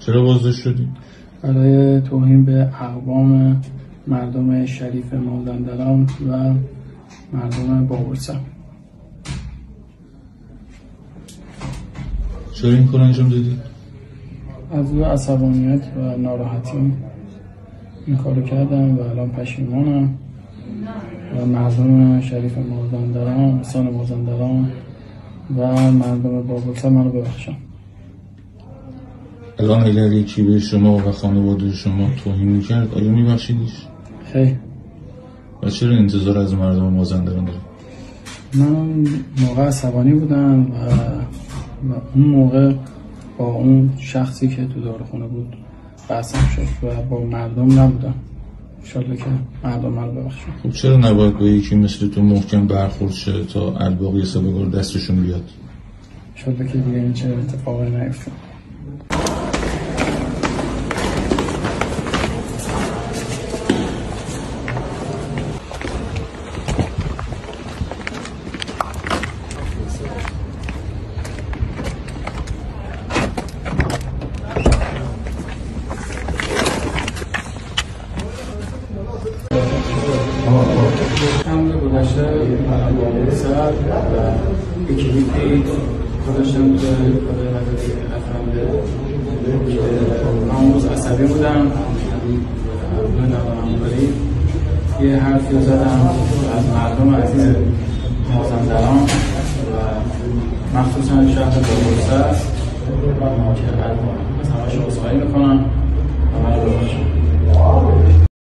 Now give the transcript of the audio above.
چرا بازداشت شدی؟ برای توهین به اقوام مردم شریف مازندران و مردم بابلسم. چرا این کار انجام دادی؟ از روی عصبانیت و ناراحتی این کارو کردم و الان پشیمانم و مردم شریف مازندران، استان مازندران و مردم بابلسم منو ببخشن. الان اگر یکی به شما و خانواده شما توهین میکرد آیا میبخشیدیش؟ خیر. و چرا انتظار از مردم مازندران داری؟ من موقع عصبانی بودم و اون موقع با اون شخصی که تو داروخونه بود بحثم شد و با مردم نبودم. انشالله که مردم رو ببخشن. خب چرا نباید با یکی مثل تو محکم برخورد شه تا الباقی سابقار دستشون بیاد؟ انشالله که دیگه این چه اتفاقی نیفته. حمله گذشته سر و کلیپی گذاشتم به خدای مدد افرانده که من روز عصبی بودم به نوانباری یه حرفی زدم از مردم عزیز مازندران و مخصوصا شهر بابلسم که از همه شما عذرخواهی میکنم و من رو ببخشید.